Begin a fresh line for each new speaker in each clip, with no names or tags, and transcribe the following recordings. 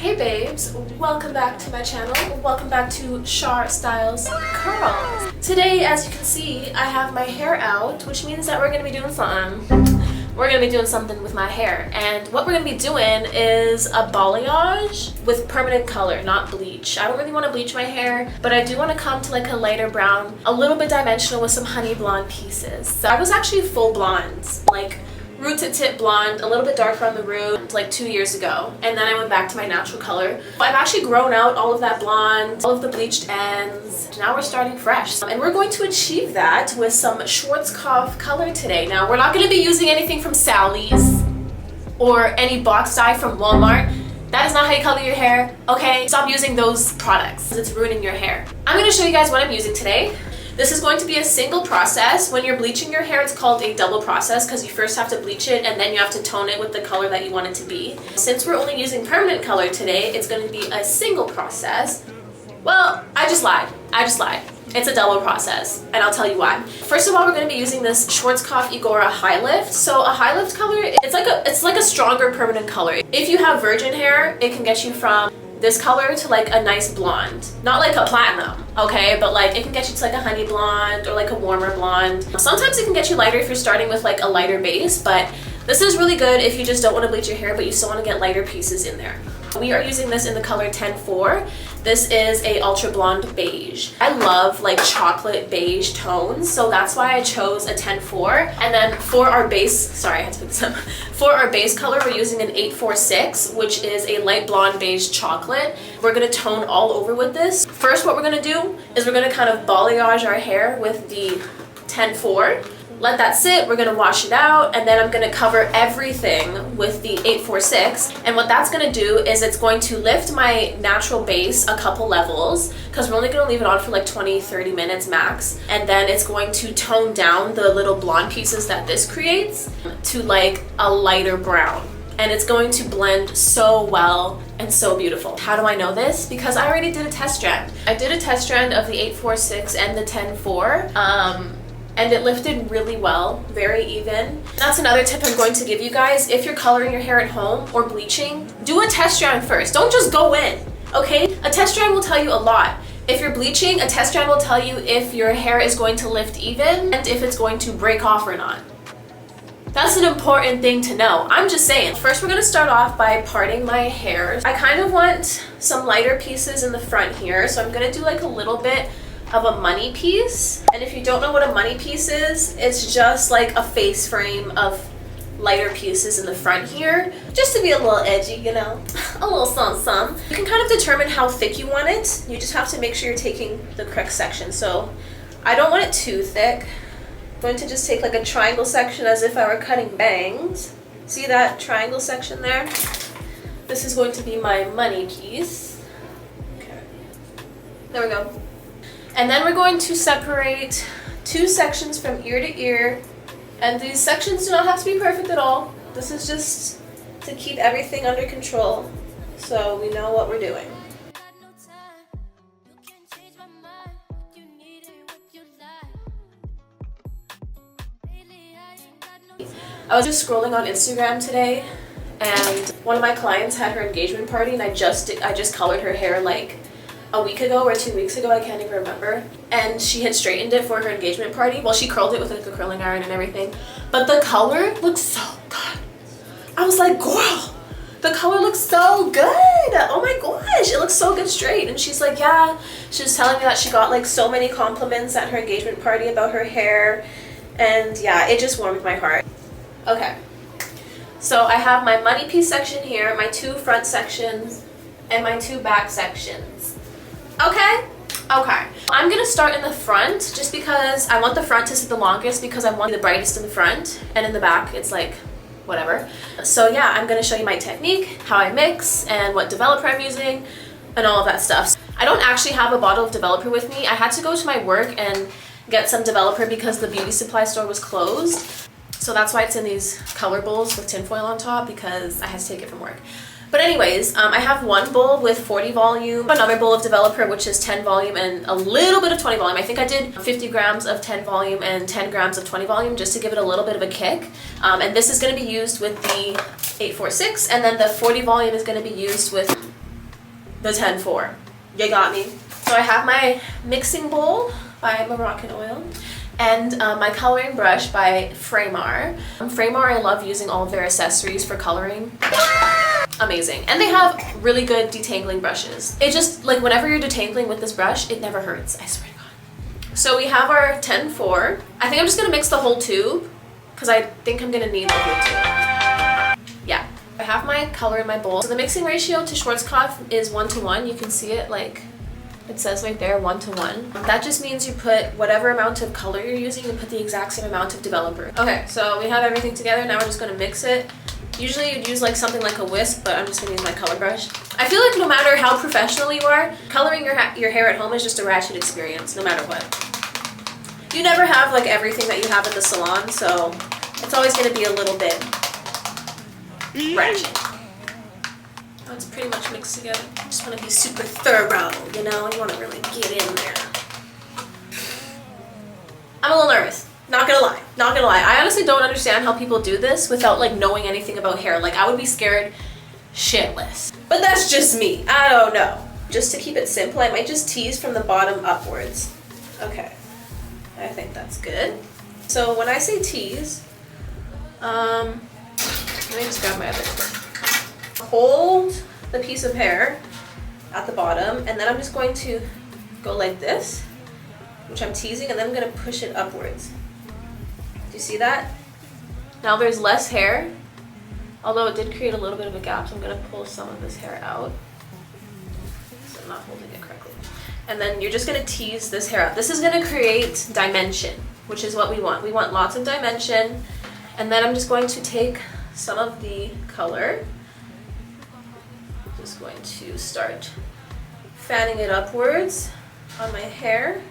Hey babes, welcome back to my channel. Welcome back to Schwarzkopf Styles Curls. Today, as you can see, I have my hair out, which means that we're gonna be doing something. We're gonna be doing something with my hair. And what we're gonna be doing is a balayage with permanent color, not bleach. I don't really wanna bleach my hair, but I do wanna come to like a lighter brown, a little bit dimensional with some honey blonde pieces. So I was actually full blonde, like root to tip blonde, a little bit darker on the root, like 2 years ago, and then I went back to my natural color. I've actually grown out all of that blonde, all of the bleached ends. Now we're starting fresh, and we're going to achieve that with some Schwarzkopf color today. Now we're not going to be using anything from Sally's or any box dye from Walmart. That is not how you color your hair, okay? Stop using those products. It's ruining your hair. I'm going to show you guys what I'm using today. This is going to be a single process. When you're bleaching your hair, it's called a double process because you first have to bleach it and then you have to tone it with the color that you want it to be. Since we're only using permanent color today, it's going to be a single process. Well, I just lied. It's a double process, and I'll tell you why. First of all, we're going to be using this Schwarzkopf Igora High Lift. So a high lift color, it's like a stronger permanent color. If you have virgin hair, it can get you from this color to like a nice blonde, not like a platinum, okay, but like it can get you to like a honey blonde or like a warmer blonde. Sometimes it can get you lighter if you're starting with like a lighter base, but this is really good if you just don't want to bleach your hair but you still want to get lighter pieces in there. We are using this in the color 10-4. This is a ultra blonde beige. I love like chocolate beige tones, so that's why I chose a 10-4. And then for our base, sorry, I had to put this up. For our base color, we're using an 846, which is a light blonde beige chocolate. We're gonna tone all over with this. First, what we're gonna do is we're gonna kind of balayage our hair with the 10-4. Let that sit, we're gonna wash it out, and then I'm gonna cover everything with the 846. And what that's gonna do is it's going to lift my natural base a couple levels, because we're only gonna leave it on for like 20-30 minutes max. And then it's going to tone down the little blonde pieces that this creates to like a lighter brown. And it's going to blend so well and so beautiful. How do I know this? Because I already did a test strand. I did a test strand of the 846 and the 10-4. And it lifted really well, very even. That's another tip I'm going to give you guys. If you're coloring your hair at home or bleaching, do a test strand first. Don't just go in, okay? A test strand will tell you a lot. If you're bleaching, a test strand will tell you if your hair is going to lift even and if it's going to break off or not. That's an important thing to know. I'm just saying. First, we're gonna start off by parting my hair. I kind of want some lighter pieces in the front here, so I'm gonna do like a little bit of a money piece. And if you don't know what a money piece is, it's just like a face frame of lighter pieces in the front here, just to be a little edgy, you know, a little some. You can kind of determine how thick you want it. You just have to make sure you're taking the correct section. So I don't want it too thick. I'm going to just take like a triangle section as if I were cutting bangs. See that triangle section there? This is going to be my money piece. Okay. There we go. And then we're going to separate two sections from ear to ear. And these sections do not have to be perfect at all. This is just to keep everything under control so we know what we're doing. I was just scrolling on Instagram today and one of my clients had her engagement party and I just colored her hair like a week ago or 2 weeks ago, I can't even remember. And she had straightened it for her engagement party. Well, she curled it with like a curling iron and everything. But the color looks so good. I was like, girl, the color looks so good. Oh my gosh, it looks so good straight. And she's like, yeah. She was telling me that she got like so many compliments at her engagement party about her hair. And yeah, it just warmed my heart. Okay, so I have my money piece section here, my two front sections, and my two back sections. Okay. I'm gonna start in the front just because I want the front to sit the longest because I want the brightest in the front, and in the back it's like whatever. So yeah, I'm gonna show you my technique, how I mix, and what developer I'm using, and all of that stuff. I don't actually have a bottle of developer with me. I had to go to my work and get some developer because the beauty supply store was closed. So that's why it's in these color bowls with tinfoil on top because I had to take it from work. But anyways, I have one bowl with 40 volume, another bowl of developer which is 10 volume and a little bit of 20 volume. I think I did 50 grams of 10 volume and 10 grams of 20 volume just to give it a little bit of a kick. And this is going to be used with the 846, and then the 40 volume is going to be used with the 10-4. You got me. So I have my mixing bowl by Moroccan Oil and my coloring brush by Fraymar. Fraymar, I love using all of their accessories for coloring. Amazing. And they have really good detangling brushes. It just, like, whenever you're detangling with this brush, it never hurts, I swear to God. So we have our 10-4. I think I'm just gonna mix the whole tube because I think I'm gonna need the whole tube. Yeah. I have my color in my bowl. So the mixing ratio to Schwarzkopf is 1:1. You can see it, like, it says right there, 1:1. That just means you put whatever amount of color you're using, you put the exact same amount of developer. Okay, so we have everything together. Now we're just gonna mix it. Usually you'd use like something like a whisk, but I'm just gonna use my color brush. I feel like no matter how professional you are, coloring your hair at home is just a ratchet experience, no matter what. You never have like everything that you have at the salon, so it's always gonna be a little bit ratchet. Oh, it's pretty much mixed together. You just wanna be super thorough, you know? You wanna really get in there. I'm a little nervous. Not gonna lie, not gonna lie. I honestly don't understand how people do this without like knowing anything about hair. Like I would be scared shitless. But that's just me, I don't know. Just to keep it simple, I might just tease from the bottom upwards. Okay, I think that's good. So when I say tease, let me just grab my other clip. Hold the piece of hair at the bottom and then I'm just going to go like this, which I'm teasing, and then I'm gonna push it upwards. Do you see that? Now there's less hair, although it did create a little bit of a gap, so I'm gonna pull some of this hair out. So I'm not holding it correctly. And then you're just gonna tease this hair out. This is gonna create dimension, which is what we want. We want lots of dimension. And then I'm just going to take some of the color. Just going to start fanning it upwards on my hair.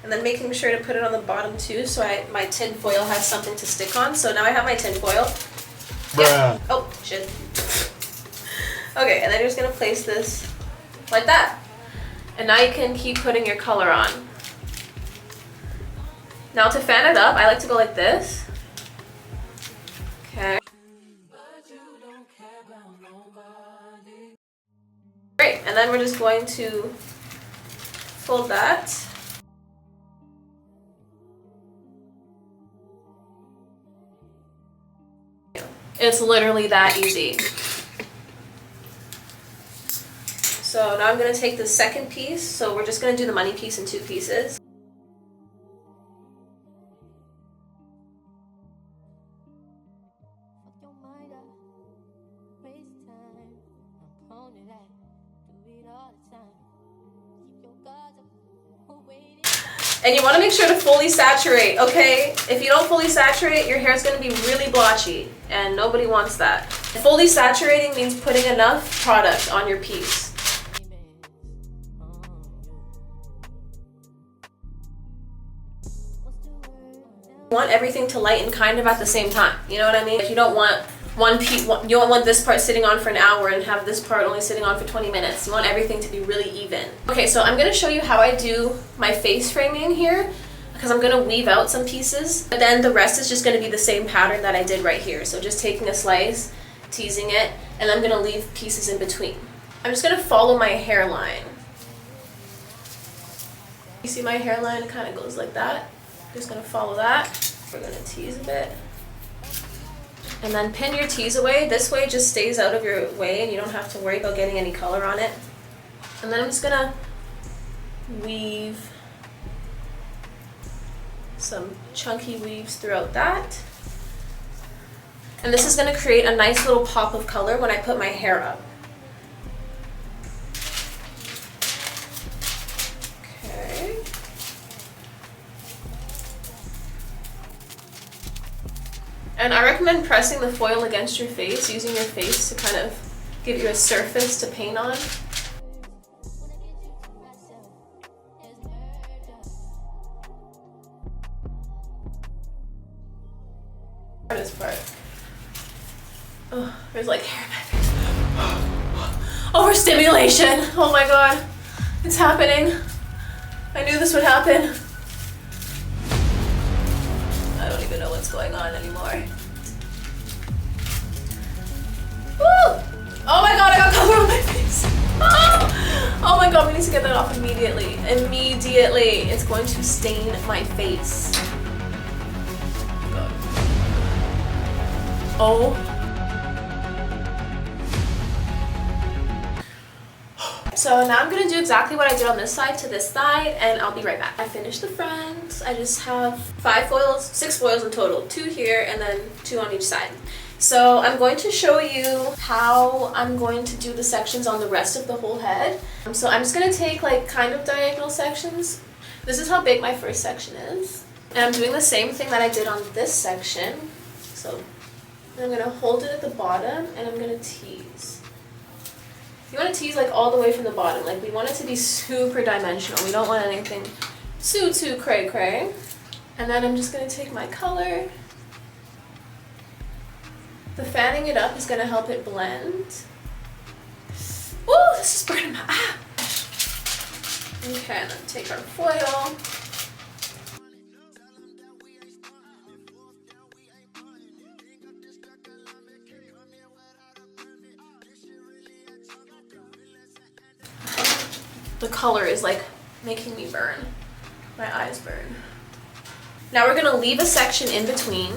And then making sure to put it on the bottom too, so my tin foil has something to stick on. So now I have my tin foil. Yeah. Oh, shit. Okay, and then you're just gonna place this like that. And now you can keep putting your color on. Now to fan it up, I like to go like this. Okay. Great, and then we're just going to fold that. It's literally that easy. So now I'm gonna take the second piece. So we're just gonna do the money piece in 2 pieces. And you want to make sure to fully saturate, okay? If you don't fully saturate, your hair is going to be really blotchy, and nobody wants that. Fully saturating means putting enough product on your piece. You want everything to lighten kind of at the same time, you know what I mean? Like you don't want you don't want this part sitting on for an hour and have this part only sitting on for 20 minutes. You want everything to be really even. Okay, so I'm gonna show you how I do my face framing here because I'm gonna weave out some pieces, but then the rest is just gonna be the same pattern that I did right here. So just taking a slice, teasing it, and I'm gonna leave pieces in between. I'm just gonna follow my hairline. You see my hairline, it kind of goes like that. Just gonna follow that. We're gonna tease a bit. And then pin your tease away. This way it just stays out of your way and you don't have to worry about getting any color on it. And then I'm just gonna weave some chunky weaves throughout that. And this is gonna create a nice little pop of color when I put my hair up. Okay. And I recommend pressing the foil against your face, using your face to kind of give you a surface to paint on. Hardest part. Oh, there's like hair in my face. Overstimulation! Oh my god. It's happening. I knew this would happen. I don't even know what's going on anymore. Woo! Oh my god, I got color on my face. Oh! immediately. Immediately. It's going to stain my face. Oh. So now I'm going to do exactly what I did on this side to this side, and I'll be right back. I finished the front. I just have 6 foils in total. 2 here and then 2 on each side. So I'm going to show you how I'm going to do the sections on the rest of the whole head. So I'm just going to take like kind of diagonal sections. This is how big my first section is. And I'm doing the same thing that I did on this section. So I'm going to hold it at the bottom and I'm going to tease. You want to tease like all the way from the bottom. Like we want it to be super dimensional. We don't want anything too cray cray. And then I'm just going to take my color. The fanning it up is going to help it blend. Ooh, this is burning my eye. Okay, and then take our foil. The color is like making me burn. My eyes burn. Now we're gonna leave a section in between.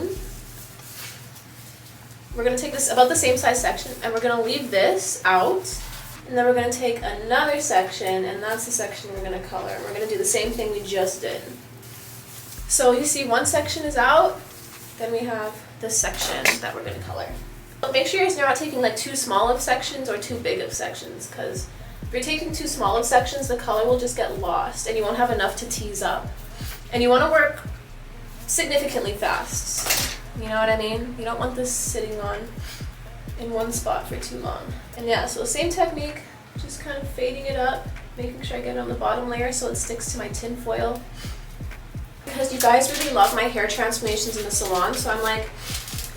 We're gonna take this about the same size section and we're gonna leave this out. And then we're gonna take another section and that's the section we're gonna color. We're gonna do the same thing we just did. So you see one section is out, then we have this section that we're gonna color. But make sure you're not taking like too small of sections or too big of sections, because if you're taking too small of sections, the color will just get lost and you won't have enough to tease up. And you want to work significantly fast. You know what I mean? You don't want this sitting on in one spot for too long. And yeah, so same technique, just kind of fading it up, making sure I get it on the bottom layer so it sticks to my tin foil. Because you guys really love my hair transformations in the salon, so I'm like,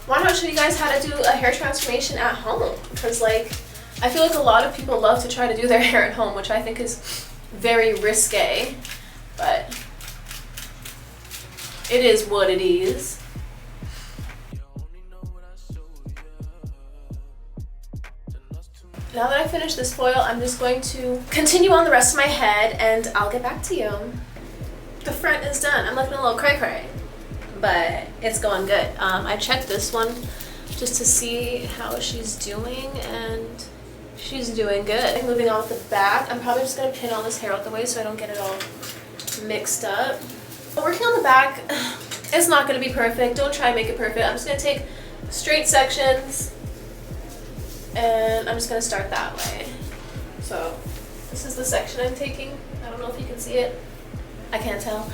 why not show you guys how to do a hair transformation at home? Because like, I feel like a lot of people love to try to do their hair at home, which I think is very risque, but it is what it is. Now that I finished this foil, I'm just going to continue on the rest of my head and I'll get back to you. The front is done. I'm looking a little cray-cray, but it's going good. I checked this one just to see how she's doing and she's doing good. Moving on with the back, I'm probably just going to pin all this hair out the way so I don't get it all mixed up. Working on the back, it's not going to be perfect. Don't try and make it perfect. I'm just going to take straight sections and I'm just going to start that way. So this is the section I'm taking. I don't know if you can see it. I can't tell.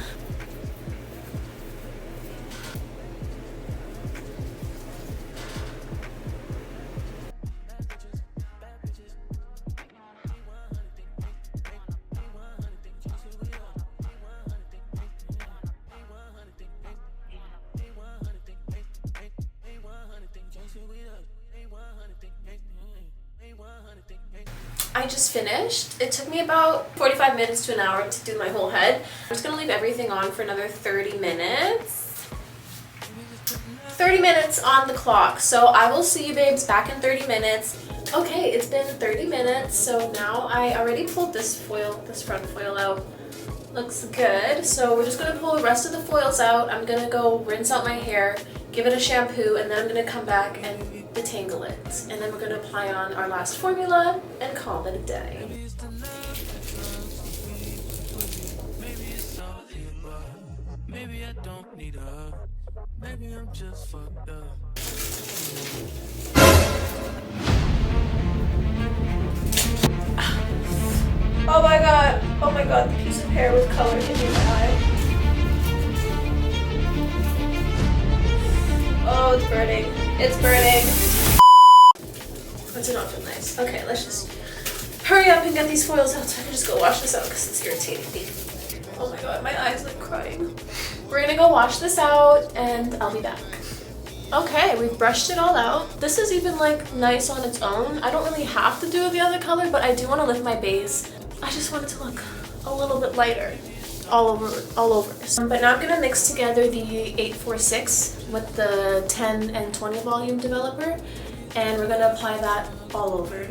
I just finished. It took me about 45 minutes to an hour to do my whole head. I'm just gonna leave everything on for another 30 minutes. 30 minutes on the clock. So I will see you babes back in 30 minutes. Okay, it's been 30 minutes. So now I already pulled this front foil out. Looks good. So we're just gonna pull the rest of the foils out. I'm gonna go rinse out my hair, give it a shampoo, and then I'm gonna come back and detangle it. And then we're gonna apply on our last formula and call it a day. Maybe I don't need her. Maybe I'm just fucked up. Oh my god. Oh my god, the piece of hair with color hit me in my eye. Oh, it's burning. It's burning. That did not feel nice. Okay, let's just hurry up and get these foils out so I can just go wash this out because it's irritating me. Oh my god, my eyes like crying. We're gonna go wash this out and I'll be back. Okay, we've brushed it all out. This is even like nice on its own. I don't really have to do the other color, but I do want to lift my base. I just want it to look a little bit lighter all over. But now I'm gonna mix together the 846 with the 10 and 20 volume developer, and we're gonna apply that all over.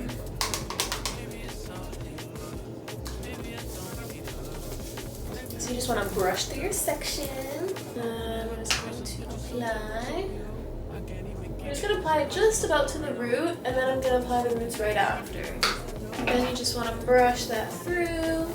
You just want to brush through your section. We're just going to apply. I'm just going to apply it just about to the root, and then I'm going to apply the roots right after. And then you just want to brush that through.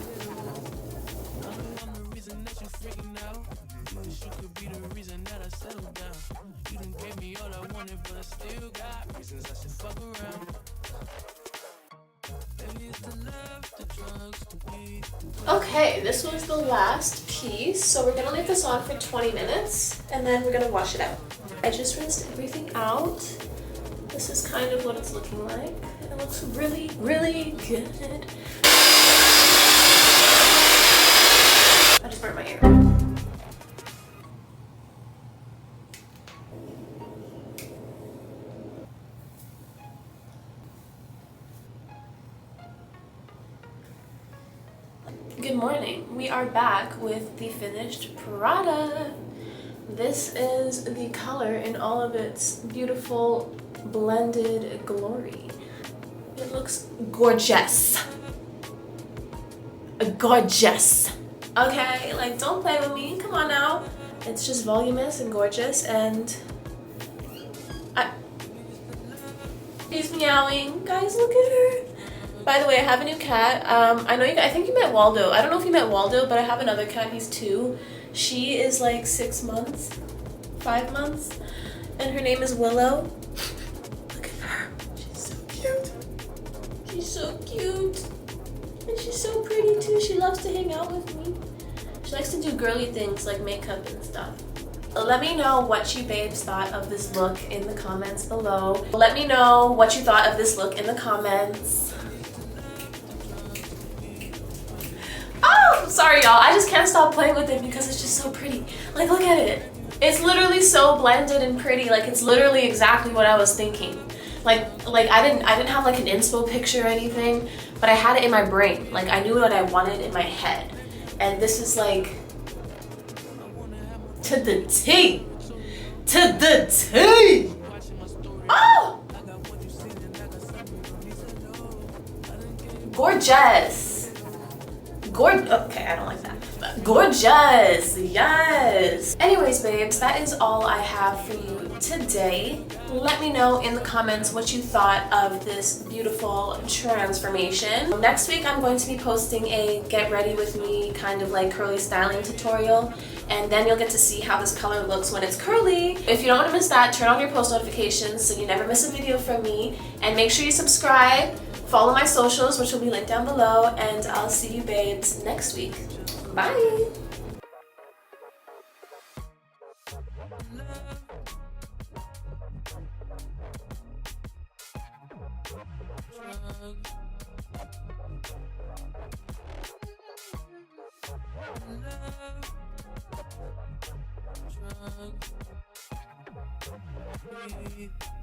Okay, this was the last piece, so we're gonna leave this on for 20 minutes and then we're gonna wash it out. I just rinsed everything out. This is kind of what it's looking like. It looks really, really good. I just burnt my ear. Good morning. We are back with the finished product. This is the color in all of its beautiful blended glory. It looks gorgeous. Gorgeous. Okay, like don't play with me. Come on now. It's just voluminous and gorgeous, and she's meowing. Guys, look at her. By the way, I have a new cat. I think you met Waldo. I don't know if you met Waldo, but I have another cat. He's 2. She is like 6 months, 5 months, and her name is Willow. Look at her. She's so cute. She's so cute. And she's so pretty too. She loves to hang out with me. She likes to do girly things like makeup and stuff. Let me know what you babes thought of this look in the comments below. Let me know what you thought of this look in the comments. Sorry y'all, I just can't stop playing with it because it's just so pretty. Like, look at it. It's literally so blended and pretty. Like, it's literally exactly what I was thinking. Like I didn't have like an inspo picture or anything, but I had it in my brain. Like, I knew what I wanted in my head. And this is like to the T. To the T. Oh! Gorgeous. Okay, I don't like that. But gorgeous, yes. Anyways, babes, that is all I have for you today. Let me know in the comments what you thought of this beautiful transformation. Next week, I'm going to be posting a get ready with me kind of like curly styling tutorial, and then you'll get to see how this color looks when it's curly. If you don't want to miss that, turn on your post notifications so you never miss a video from me, and make sure you subscribe. Follow my socials, which will be linked down below, and I'll see you babes next week. Bye!
Drug.